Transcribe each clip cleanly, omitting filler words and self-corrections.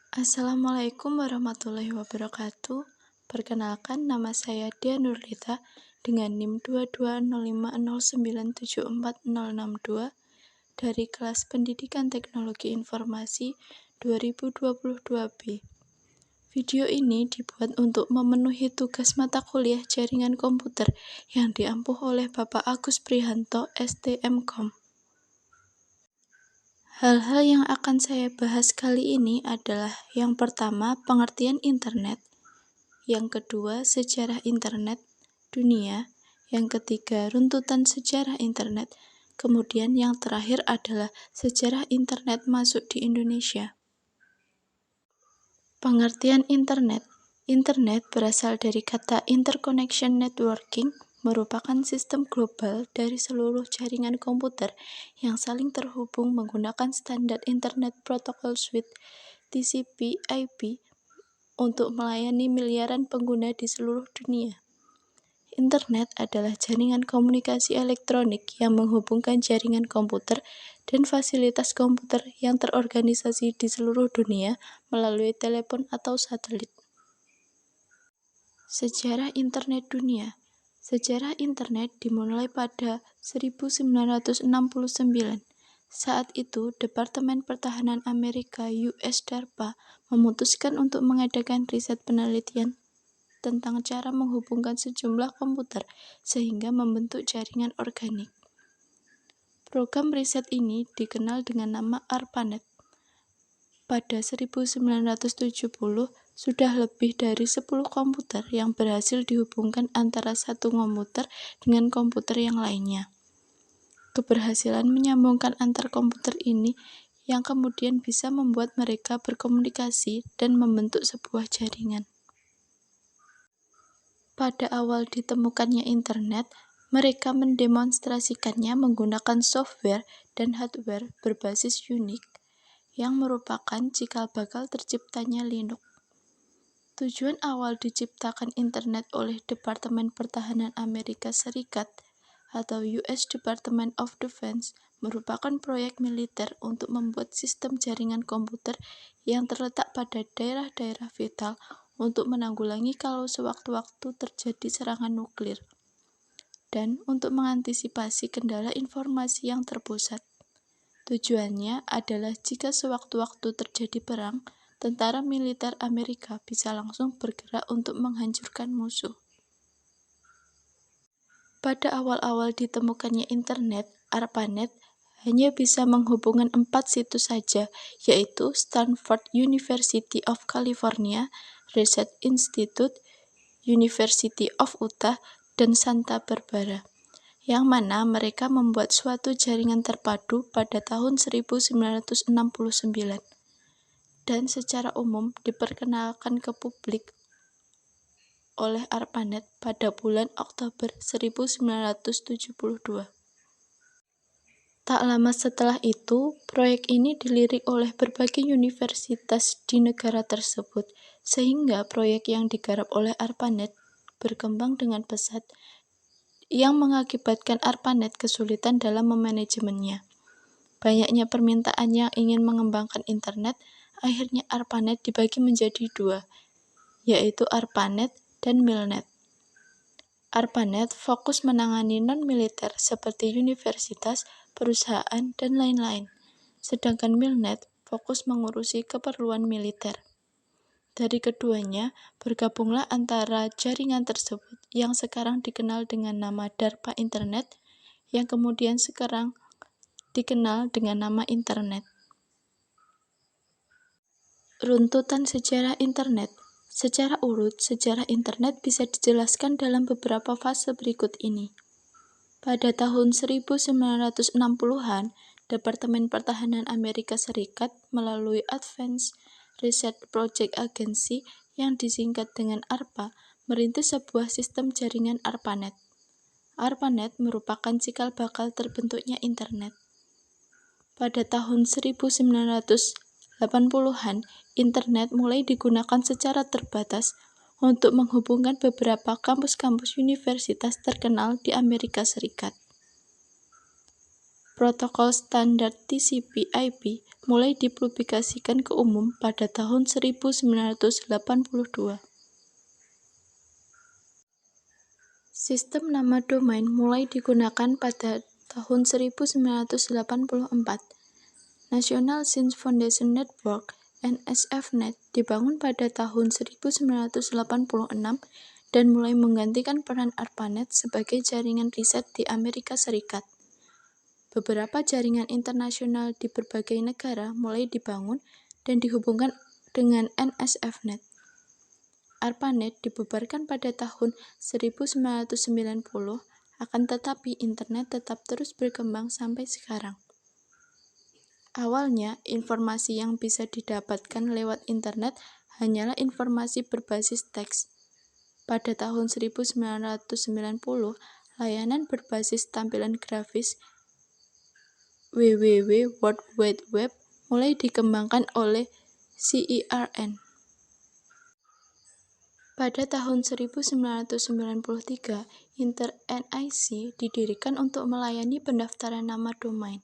Assalamualaikum warahmatullahi wabarakatuh. Perkenalkan, nama saya Dia Nurlita dengan NIM 22050974062 dari kelas Pendidikan Teknologi Informasi 2022B. Video ini dibuat untuk memenuhi tugas mata kuliah jaringan komputer yang diampuh oleh Bapak Agus Prihanto, STMKOM. Hal-hal yang akan saya bahas kali ini adalah yang pertama, pengertian internet, yang kedua, sejarah internet dunia, yang ketiga, runtutan sejarah internet, kemudian yang terakhir adalah sejarah internet masuk di Indonesia. Pengertian internet. Internet berasal dari kata interconnection networking, merupakan sistem global dari seluruh jaringan komputer yang saling terhubung menggunakan standar Internet Protocol Suite (TCP/IP) untuk melayani miliaran pengguna di seluruh dunia. Internet adalah jaringan komunikasi elektronik yang menghubungkan jaringan komputer dan fasilitas komputer yang terorganisasi di seluruh dunia melalui telepon atau satelit. Sejarah internet dunia. Sejarah internet dimulai pada 1969. Saat itu, Departemen Pertahanan Amerika (US DARPA) memutuskan untuk mengadakan riset penelitian tentang cara menghubungkan sejumlah komputer sehingga membentuk jaringan organik. Program riset ini dikenal dengan nama ARPANET. Pada 1970, sudah lebih dari 10 komputer yang berhasil dihubungkan antara satu komputer dengan komputer yang lainnya. Keberhasilan menyambungkan antar komputer ini yang kemudian bisa membuat mereka berkomunikasi dan membentuk sebuah jaringan. Pada awal ditemukannya internet, mereka mendemonstrasikannya menggunakan software dan hardware berbasis Unix, yang merupakan cikal bakal terciptanya Linux. Tujuan awal diciptakan internet oleh Departemen Pertahanan Amerika Serikat atau US Department of Defense merupakan proyek militer untuk membuat sistem jaringan komputer yang terletak pada daerah-daerah vital untuk menanggulangi kalau sewaktu-waktu terjadi serangan nuklir, dan untuk mengantisipasi kendala informasi yang terpusat. Tujuannya adalah jika sewaktu-waktu terjadi perang, tentara militer Amerika bisa langsung bergerak untuk menghancurkan musuh. Pada awal-awal ditemukannya internet, ARPANET hanya bisa menghubungkan 4 situs saja, yaitu Stanford University of California Research Institute, University of Utah, dan Santa Barbara, yang mana mereka membuat suatu jaringan terpadu pada tahun 1969 dan secara umum diperkenalkan ke publik oleh ARPANET pada bulan Oktober 1972. Tak lama setelah itu, proyek ini dilirik oleh berbagai universitas di negara tersebut, sehingga proyek yang digarap oleh ARPANET berkembang dengan pesat, yang mengakibatkan ARPANET kesulitan dalam memanajemennya. Banyaknya permintaan yang ingin mengembangkan internet, akhirnya ARPANET dibagi menjadi dua, yaitu ARPANET dan MILNET. ARPANET fokus menangani non-militer seperti universitas, perusahaan, dan lain-lain, sedangkan MILNET fokus mengurusi keperluan militer. Dari keduanya, bergabunglah antara jaringan tersebut yang sekarang dikenal dengan nama DARPA Internet, yang kemudian sekarang dikenal dengan nama Internet. Runtutan sejarah internet. Secara urut, sejarah internet bisa dijelaskan dalam beberapa fase berikut ini. Pada tahun 1960-an, Departemen Pertahanan Amerika Serikat melalui Advanced Research Project Agency yang disingkat dengan ARPA, merintis sebuah sistem jaringan ARPANET. ARPANET merupakan cikal bakal terbentuknya internet. Pada tahun 1980-an, internet mulai digunakan secara terbatas untuk menghubungkan beberapa kampus-kampus universitas terkenal di Amerika Serikat. Protokol standar TCP/IP mulai dipublikasikan ke umum pada tahun 1982. Sistem nama domain mulai digunakan pada tahun 1984. National Science Foundation Network (NSFNet) dibangun pada tahun 1986 dan mulai menggantikan peran ARPANET sebagai jaringan riset di Amerika Serikat. Beberapa jaringan internasional di berbagai negara mulai dibangun dan dihubungkan dengan NSFNet. ARPANET dibubarkan pada tahun 1990, akan tetapi internet tetap terus berkembang sampai sekarang. Awalnya, informasi yang bisa didapatkan lewat internet hanyalah informasi berbasis teks. Pada tahun 1990, layanan berbasis tampilan grafis www World Wide Web mulai dikembangkan oleh CERN. Pada tahun 1993, Inter-NIC didirikan untuk melayani pendaftaran nama domain.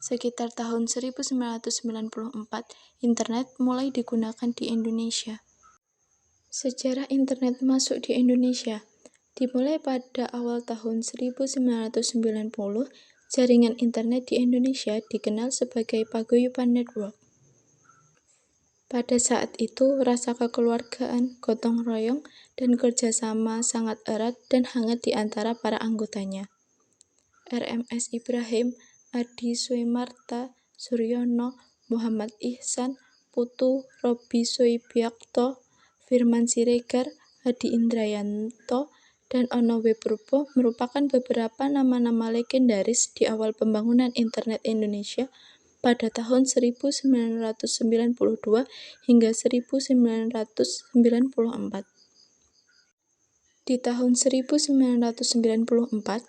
Sekitar tahun 1994, internet mulai digunakan di Indonesia. Sejarah internet masuk di Indonesia dimulai pada awal tahun 1990. Jaringan internet di Indonesia dikenal sebagai paguyuban network. Pada saat itu, rasa kekeluargaan, gotong royong, dan kerjasama sangat erat dan hangat di antara para anggotanya. RMS Ibrahim, Adi Suimarta, Suryono, Muhammad Ihsan, Putu, Robi Soebiakto, Firman Siregar, Hadi Indrayanto, dan Ono W. Purbo merupakan beberapa nama-nama legendaris di awal pembangunan internet Indonesia pada tahun 1992 hingga 1994. Di tahun 1994,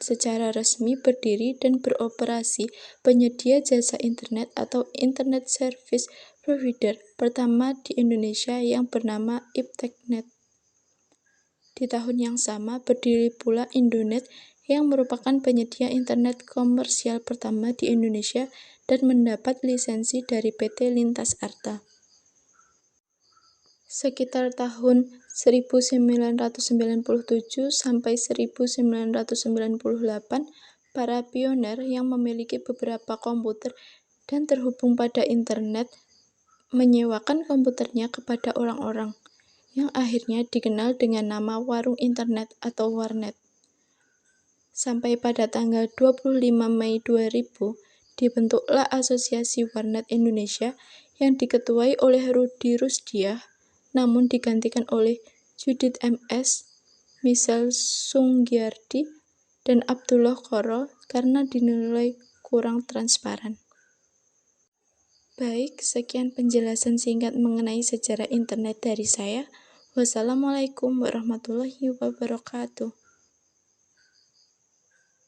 secara resmi berdiri dan beroperasi penyedia jasa internet atau Internet Service Provider pertama di Indonesia yang bernama IPTECnet. Di tahun yang sama, berdiri pula Indonet yang merupakan penyedia internet komersial pertama di Indonesia dan mendapat lisensi dari PT Lintas Arta. Sekitar tahun 1997 sampai 1998, para pioner yang memiliki beberapa komputer dan terhubung pada internet menyewakan komputernya kepada orang-orang, yang akhirnya dikenal dengan nama warung internet atau warnet. Sampai pada tanggal 25 Mei 2000, dibentuklah Asosiasi Warnet Indonesia yang diketuai oleh Rudi Rusdiah, namun digantikan oleh Judith MS, Michelle Sunggiardi, dan Abdullah Koro karena dinilai kurang transparan. Baik, sekian penjelasan singkat mengenai sejarah internet dari saya. Wassalamualaikum warahmatullahi wabarakatuh.